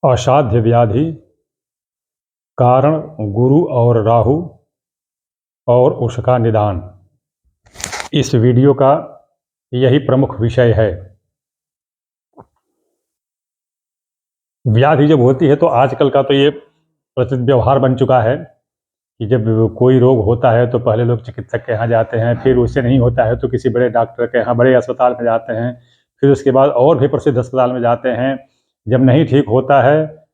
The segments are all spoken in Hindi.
असाध्य व्याधि, कारण गुरु और राहु और उसका निदान। इस वीडियो का यही प्रमुख विषय है। व्याधि जब होती है तो आजकल का तो ये प्रचलित व्यवहार बन चुका है कि जब कोई रोग होता है तो पहले लोग चिकित्सक के यहाँ जाते हैं, फिर उससे नहीं होता है तो किसी बड़े डॉक्टर के यहाँ, बड़े अस्पताल में जाते हैं, फिर उसके बाद और भी प्रसिद्ध अस्पताल में जाते हैं। जब नहीं ठीक होता है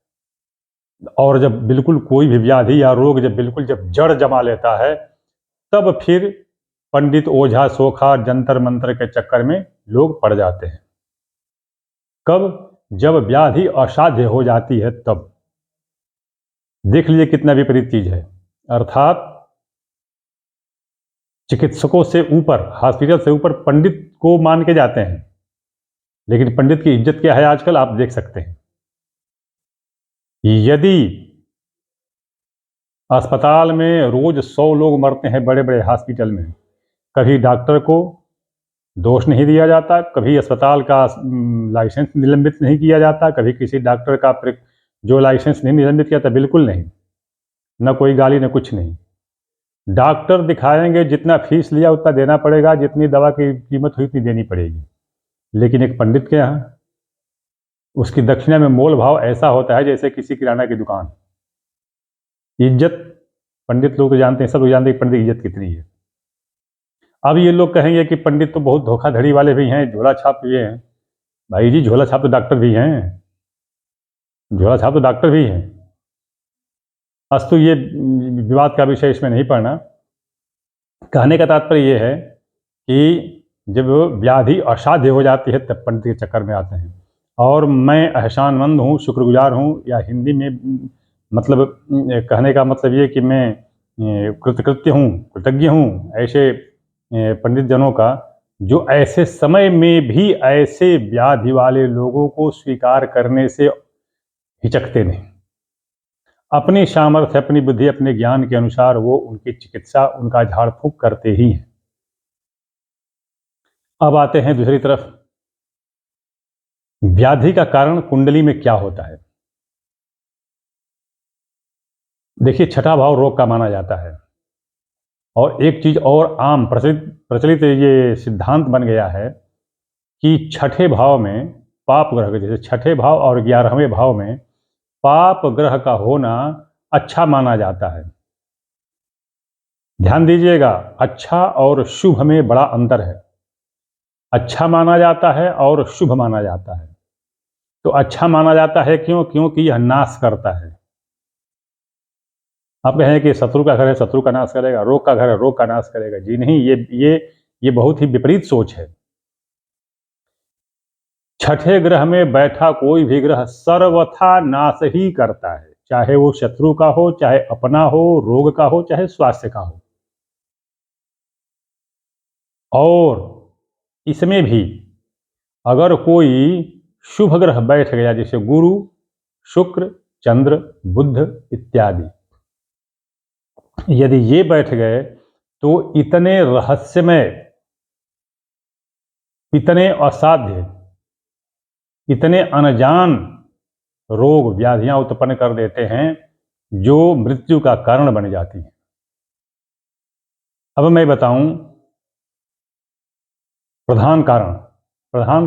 और जब बिल्कुल कोई भी व्याधि या रोग जब जड़ जमा लेता है, तब फिर पंडित, ओझा, सोखा, जंतर मंत्र के चक्कर में लोग पड़ जाते हैं। कब? जब व्याधि असाध्य हो जाती है तब। देख लीजिए कितना विपरीत चीज है। अर्थात चिकित्सकों से ऊपर, हॉस्पिटल से ऊपर पंडित को मान के जाते हैं, लेकिन पंडित की इज्जत क्या है आजकल आप देख सकते हैं। यदि अस्पताल में रोज 100 लोग मरते हैं बड़े बड़े हॉस्पिटल में, कभी डॉक्टर को दोष नहीं दिया जाता, कभी अस्पताल का लाइसेंस निलंबित नहीं किया जाता, कभी किसी डॉक्टर का जो लाइसेंस नहीं निलंबित किया था, बिल्कुल नहीं, न कोई गाली न कुछ नहीं। डॉक्टर दिखाएंगे, जितना फीस लिया उतना देना पड़ेगा, जितनी दवा की कीमत हुई उतनी देनी पड़ेगी। लेकिन एक पंडित के यहाँ उसकी दक्षिणा में मोल भाव ऐसा होता है जैसे किसी किराना की दुकान। इज्जत, पंडित लोग तो जानते हैं, सब लोग जानते हैं कि पंडित की इज्जत कितनी है। अब ये लोग कहेंगे कि पंडित तो बहुत धोखाधड़ी वाले भी हैं, झोला छाप भी हैं। भाई जी, झोला छाप तो डॉक्टर भी हैं, झोला छाप तो डॉक्टर भी हैं। अस्तु ये विवाद का विषय इसमें नहीं पड़ना। कहने का तात्पर्य ये है कि जब व्याधि असाध्य हो जाती है तब पंडित के चक्कर में आते हैं। और मैं एहसानमंद हूँ, शुक्रगुजार हूँ, या हिंदी में मतलब कहने का मतलब ये कि मैं कृतकृत्य हूँ, कृतज्ञ हूँ ऐसे पंडित जनों का, जो ऐसे समय में भी ऐसे व्याधि वाले लोगों को स्वीकार करने से हिचकते नहीं। अपनी सामर्थ्य, अपनी बुद्धि, अपने ज्ञान के अनुसार वो उनकी चिकित्सा, उनका झाड़ फूंक करते ही हैं। अब आते हैं दूसरी तरफ, व्याधि का कारण कुंडली में क्या होता है। देखिए, छठा भाव रोग का माना जाता है। और एक चीज और आम प्रचलित ये सिद्धांत बन गया है कि छठे भाव में पाप ग्रह, जैसे छठे भाव और 11वें भाव में पाप ग्रह का होना अच्छा माना जाता है। ध्यान दीजिएगा, अच्छा और शुभ में बड़ा अंतर है। अच्छा माना जाता है और शुभ माना जाता है। तो अच्छा माना जाता है क्यों? क्योंकि यह नाश करता है। आप कहें कि शत्रु का घर है, शत्रु का नाश करेगा, रोग का घर है, रोग का नाश करेगा। जी नहीं, ये बहुत ही विपरीत सोच है। छठे ग्रह में बैठा कोई भी ग्रह सर्वथा नाश ही करता है, चाहे वो शत्रु का हो, चाहे अपना हो, रोग का हो, चाहे स्वास्थ्य का हो। और इसमें भी अगर कोई शुभ ग्रह बैठ गया, जैसे गुरु, शुक्र, चंद्र, बुध इत्यादि, यदि ये बैठ गए तो इतने रहस्यमय, इतने असाध्य, इतने अनजान रोग व्याधियां उत्पन्न कर देते हैं जो मृत्यु का कारण बन जाती हैं। अब मैं बताऊं प्रधान कारण। प्रधान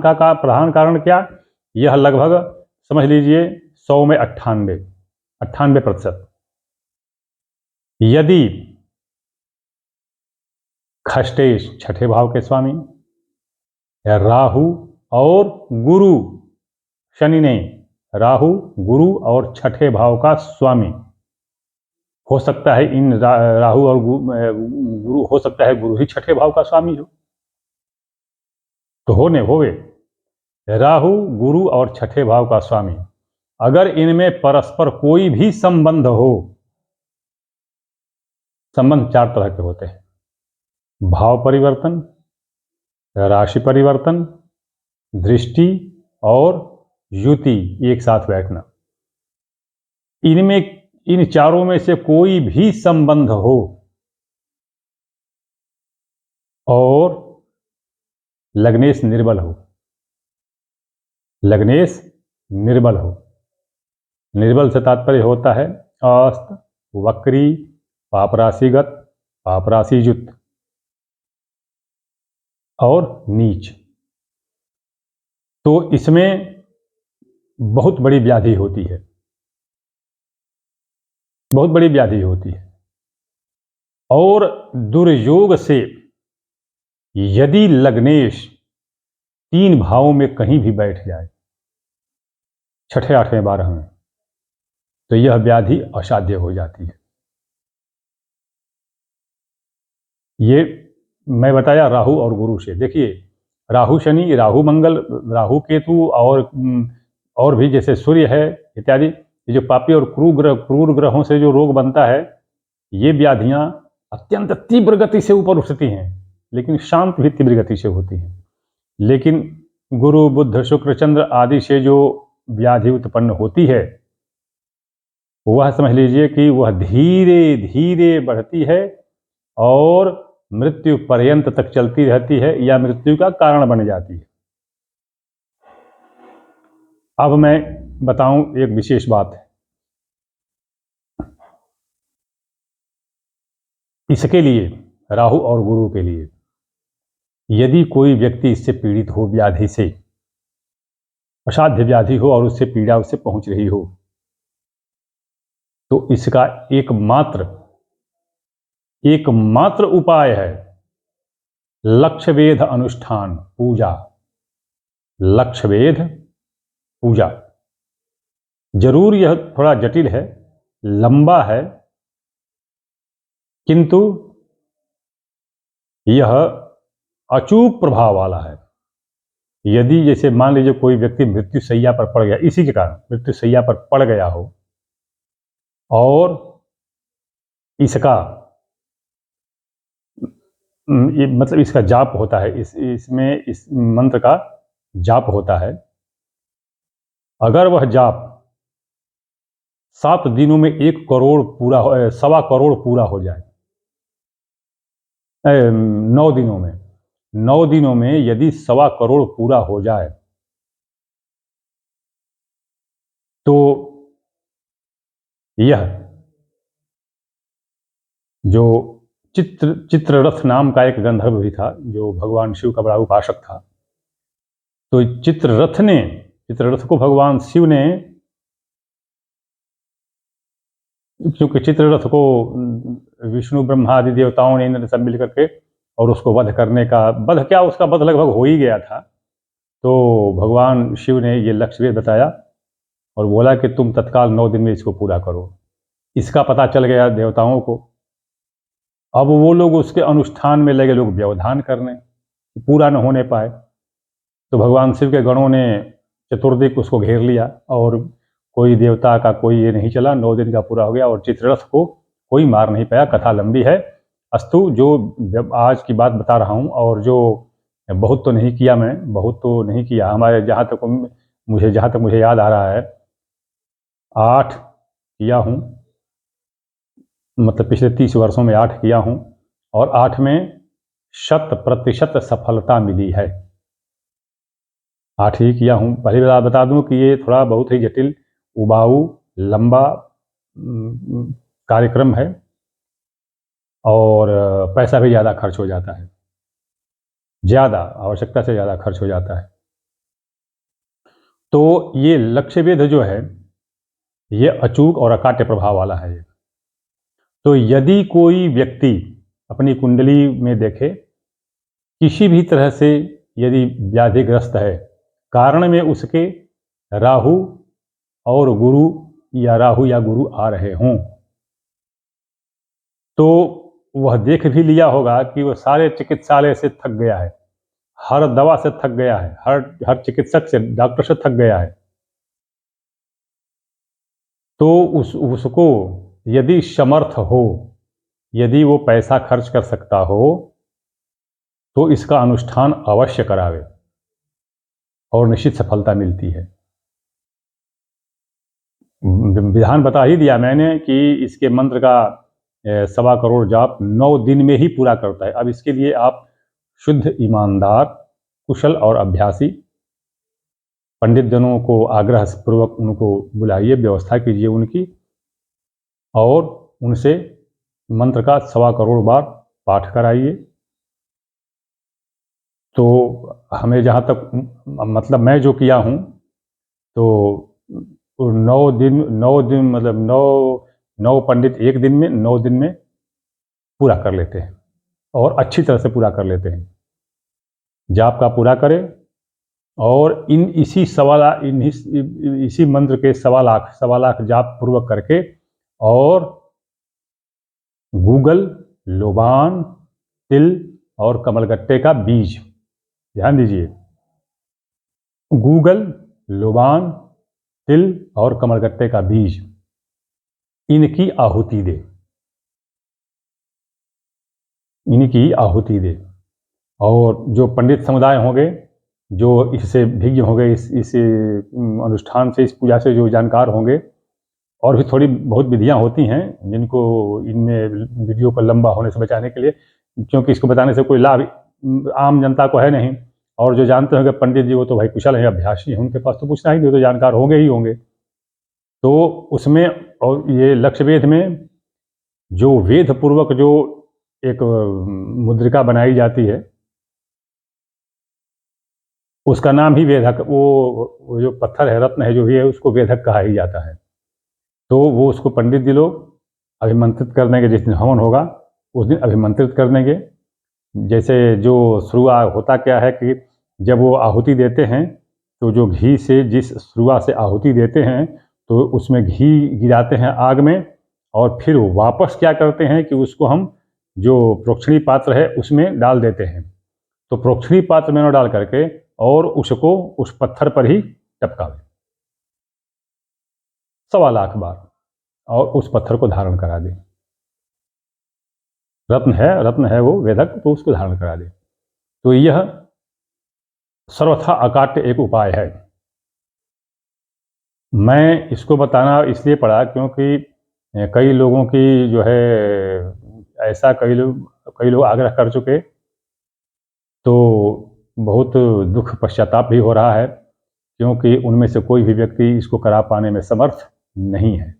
कारण क्या? यह लगभग समझ लीजिए 100 में 98%। यदि खष्टेश, छठे भाव के स्वामी, या राहु और गुरु, शनि नहीं, राहु, गुरु और छठे भाव का स्वामी हो सकता है, इन राहु और गुरु हो सकता है गुरु ही छठे भाव का स्वामी हो, तो होवे राहु, गुरु और छठे भाव का स्वामी, अगर इनमें परस्पर कोई भी संबंध हो, संबंध 4 तरह के होते हैं: भाव परिवर्तन, राशि परिवर्तन, दृष्टि और युति एक साथ बैठना। इनमें, इन चारों में से कोई भी संबंध हो और लग्नेश निर्बल हो, लग्नेश निर्बल हो, निर्बल से तात्पर्य होता है अस्त, वक्री, पापराशिगत, पापराशियुत और नीच। तो इसमें बहुत बड़ी व्याधि होती है, बहुत बड़ी व्याधि होती है। और दुर्योग से यदि लग्नेश 3 भावों में कहीं भी बैठ जाए, छठे, 8वें, 12वें, तो यह व्याधि असाध्य हो जाती है। ये मैं बताया राहु और गुरु से। देखिए, राहु शनि, राहु मंगल, राहु केतु और भी जैसे सूर्य है इत्यादि, ये जो पापी और क्रूर ग्रहों से जो रोग बनता है, ये व्याधियां अत्यंत तीव्र गति से ऊपर उठती हैं, लेकिन शांत भी तीव्र गति से होती हैं। लेकिन गुरु, बुध, शुक्र, चंद्र आदि से जो व्याधि उत्पन्न होती है, वह समझ लीजिए कि वह धीरे धीरे बढ़ती है और मृत्यु पर्यंत तक चलती रहती है या मृत्यु का कारण बन जाती है। अब मैं बताऊं एक विशेष बात है। इसके लिए, राहु और गुरु के लिए, यदि कोई व्यक्ति इससे पीड़ित हो, व्याधि से, असाध्य व्याधि हो और उससे पीड़ा उससे पहुंच रही हो, तो इसका एकमात्र उपाय है लक्षवेध अनुष्ठान, पूजा। लक्षवेध पूजा। जरूर यह थोड़ा जटिल है, लंबा है, किंतु यह अचूक प्रभाव वाला है। यदि जैसे मान लीजिए कोई व्यक्ति मृत्युशैया पर पड़ गया, इसी के कारण मृत्युशैया पर पड़ गया हो और इसका मतलब इसका जाप होता है, इसमें इस मंत्र का जाप होता है। अगर वह जाप 7 दिनों में 1 करोड़ पूरा, 1.25 करोड़ पूरा हो जाए, 9 दिनों में, 9 दिनों में यदि 1.25 करोड़ पूरा हो जाए, तो यह जो चित्ररथ नाम का एक गंधर्व भी था, जो भगवान शिव का बड़ा उपासक था, तो चित्ररथ को भगवान शिव ने, क्योंकि चित्ररथ को विष्णु ब्रह्मा आदि देवताओं ने, इंद्र सब मिल करके और उसको वध करने का, उसका वध लगभग हो ही गया था। तो भगवान शिव ने ये लक्ष्यवेध बताया और बोला कि तुम तत्काल 9 दिन में इसको पूरा करो। इसका पता चल गया देवताओं को। अब वो लोग उसके अनुष्ठान में लगे, लोग व्यवधान करने, पूरा न होने पाए। तो भगवान शिव के गणों ने चतुर्दिक उसको घेर लिया और कोई देवता का कोई ये नहीं चला। 9 दिन का पूरा हो गया और चित्ररथ को कोई मार नहीं पाया। कथा लंबी है, अस्तु जो आज की बात बता रहा हूँ, और जो बहुत तो नहीं किया, मैं बहुत तो नहीं किया, हमारे जहाँ तक मुझे याद आ रहा है 8 किया हूँ, मतलब पिछले 30 वर्षों में 8 किया हूँ, और 8 में 100% सफलता मिली है। 8 ही किया हूँ। पहली बात बता दूं कि ये थोड़ा बहुत ही जटिल, उबाऊ, लंबा कार्यक्रम है और पैसा भी ज़्यादा खर्च हो जाता है, ज़्यादा, आवश्यकता से ज़्यादा खर्च हो जाता है। तो ये लक्ष्यवेध जो है, ये अचूक और अकाट्य प्रभाव वाला है। तो यदि कोई व्यक्ति अपनी कुंडली में देखे, किसी भी तरह से यदि व्याधिग्रस्त है, कारण में उसके राहु और गुरु या राहु या गुरु आ रहे हों, तो वह देख भी लिया होगा कि वह सारे चिकित्सालय से थक गया है, हर दवा से थक गया है, हर चिकित्सक से, डॉक्टर से थक गया है। तो उसको यदि समर्थ हो, यदि वो पैसा खर्च कर सकता हो, तो इसका अनुष्ठान अवश्य करावे और निश्चित सफलता मिलती है। विधान बता ही दिया मैंने कि इसके मंत्र का 1.25 करोड़ जाप 9 दिन में ही पूरा करता है। अब इसके लिए आप शुद्ध, ईमानदार, कुशल और अभ्यासी पंडित जनों को आग्रह पूर्वक उनको बुलाइए, व्यवस्था कीजिए उनकी, और उनसे मंत्र का 1.25 करोड़ बार पाठ कराइए। तो हमें जहाँ तक मतलब मैं जो किया हूँ, तो 9 दिन मतलब 9 पंडित एक दिन में 9 दिन में पूरा कर लेते हैं, और अच्छी तरह से पूरा कर लेते हैं। जाप का पूरा करें, और इसी मंत्र के 1.25 लाख जाप पूर्वक करके, और गूगल, लोबान, तिल और कमलगट्टे का बीज, ध्यान दीजिए, गूगल, लोबान, तिल और कमलगट्टे का बीज, इनकी आहुति दे, इनकी आहुति दे। और जो पंडित समुदाय होंगे, जो इससे भिज्ञ होंगे, इस अनुष्ठान से, इस पूजा से जो जानकार होंगे, और भी थोड़ी बहुत विधियां होती हैं जिनको इनमें वीडियो को लंबा होने से बचाने के लिए, क्योंकि इसको बताने से कोई लाभ आम जनता को है नहीं, और जो जानते होंगे पंडित जी वो तो भाई कुशल हैं, अभ्यासी हैं, उनके पास तो पूछना ही नहीं, तो जानकार होंगे ही होंगे। तो उसमें, और ये लक्ष्य वेद में जो वेद पूर्वक जो एक मुद्रिका बनाई जाती है, उसका नाम ही वेदक, वो जो पत्थर है, रत्न है जो भी है, उसको वेदक कहा ही जाता है। तो वो उसको पंडित जी लोग अभिमंत्रित कर देंगे, जिस दिन हवन होगा उस दिन अभिमंत्रित कर देंगे। जैसे जो शुरुआत होता क्या है कि जब वो आहुति देते हैं, तो जो घी से, जिस शुरुआत से आहुति देते हैं, तो उसमें घी गिराते हैं आग में, और फिर वापस क्या करते हैं कि उसको हम जो प्रोक्षणी पात्र है उसमें डाल देते हैं। तो प्रोक्षणी पात्र में न डाल करके और उसको उस पत्थर पर ही टपकावे 1.25 लाख बार, और उस पत्थर को धारण करा दे। रत्न है वो वेदक, तो उसको धारण करा दे। तो यह सर्वथा अकाट्य एक उपाय है। मैं इसको बताना इसलिए पड़ा क्योंकि कई लोगों की जो है, ऐसा कई लोग आग्रह कर चुके, तो बहुत दुख पश्चाताप भी हो रहा है, क्योंकि उनमें से कोई भी व्यक्ति इसको करा पाने में समर्थ नहीं है,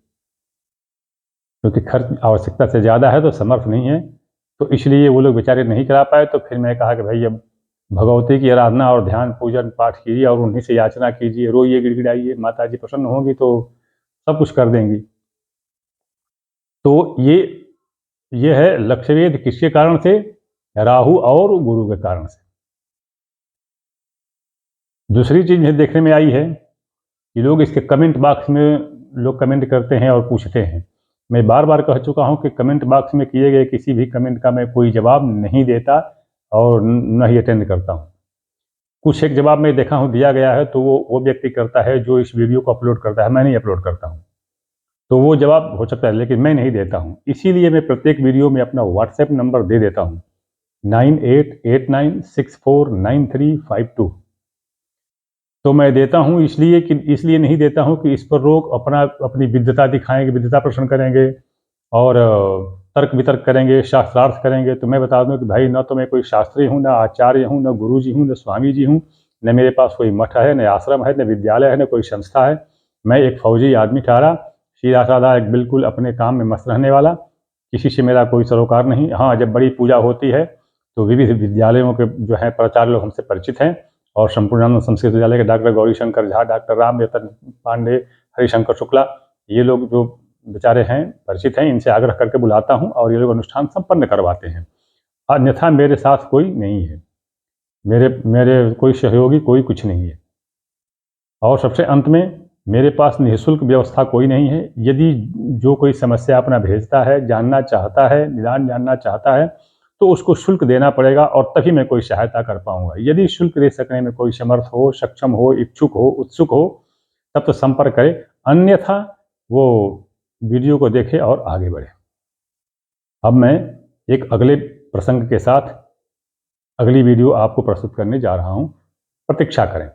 क्योंकि खर्च आवश्यकता से ज़्यादा है, तो समर्थ नहीं है, तो इसलिए वो लोग बेचारे नहीं करा पाए। तो फिर मैं कहा कि भाई अब भगवती की आराधना और ध्यान पूजन पाठ कीजिए, और उन्हीं से याचना कीजिए, रोइए, गिड़गिड़ाइए, माता जी प्रसन्न होंगी तो सब कुछ कर देंगी। तो ये है लक्ष्यवेद, किसके कारण से? राहु और गुरु के कारण से। दूसरी चीज देखने में आई है कि लोग इसके कमेंट बॉक्स में लोग कमेंट करते हैं और पूछते हैं। मैं बार बार कह चुका हूं कि कमेंट बॉक्स में किए गए किसी भी कमेंट का मैं कोई जवाब नहीं देता, और न ही अटेंड करता हूं। कुछ एक जवाब मैं देखा हूं दिया गया है, तो वो व्यक्ति करता है जो इस वीडियो को अपलोड करता है, मैं नहीं अपलोड करता हूं, तो वो जवाब हो सकता है, लेकिन मैं नहीं देता हूं। इसीलिए मैं प्रत्येक वीडियो में अपना व्हाट्सएप नंबर दे देता हूं, 9889649352। तो मैं देता हूं इसलिए नहीं देता हूं कि इस पर लोग अपनी विद्वता दिखाएंगे, विद्वता प्रदर्शन करेंगे, और तर्क वितर्क करेंगे, शास्त्रार्थ करेंगे। तो मैं बता दूं कि भाई, न तो मैं कोई शास्त्री हूं, न आचार्य हूं, न गुरु जी हूं, न स्वामी जी हूं, न मेरे पास कोई मठ है, न आश्रम है, न विद्यालय है, न कोई संस्था है। मैं एक फौजी आदमी ठहरा, सीधा साधा, एक बिल्कुल अपने काम में मस्त रहने वाला, किसी से मेरा कोई सरोकार नहीं। हाँ, जब बड़ी पूजा होती है तो विविध विद्यालयों के जो है प्राचार्य लोग हमसे परिचित हैं, और संपूर्णानंद संस्कृत विद्यालय के डॉक्टर गौरीशंकर झा, डॉक्टर राम यतन पांडे, हरिशंकर शुक्ला, ये लोग जो बेचारे हैं परिचित हैं, इनसे आग्रह करके बुलाता हूं, और ये लोग अनुष्ठान संपन्न करवाते हैं। अन्यथा मेरे साथ कोई नहीं है, मेरे कोई सहयोगी, कोई कुछ नहीं है। और सबसे अंत में, मेरे पास निःशुल्क व्यवस्था कोई नहीं है। यदि जो कोई समस्या अपना भेजता है, जानना चाहता है, निदान जानना चाहता है, तो उसको शुल्क देना पड़ेगा, और तभी मैं कोई सहायता कर पाऊंगा। यदि शुल्क दे सकने में कोई समर्थ हो, सक्षम हो, इच्छुक हो, उत्सुक हो, तब तो संपर्क करे, अन्यथा वो वीडियो को देखे और आगे बढ़े। अब मैं एक अगले प्रसंग के साथ अगली वीडियो आपको प्रस्तुत करने जा रहा हूं, प्रतीक्षा करें।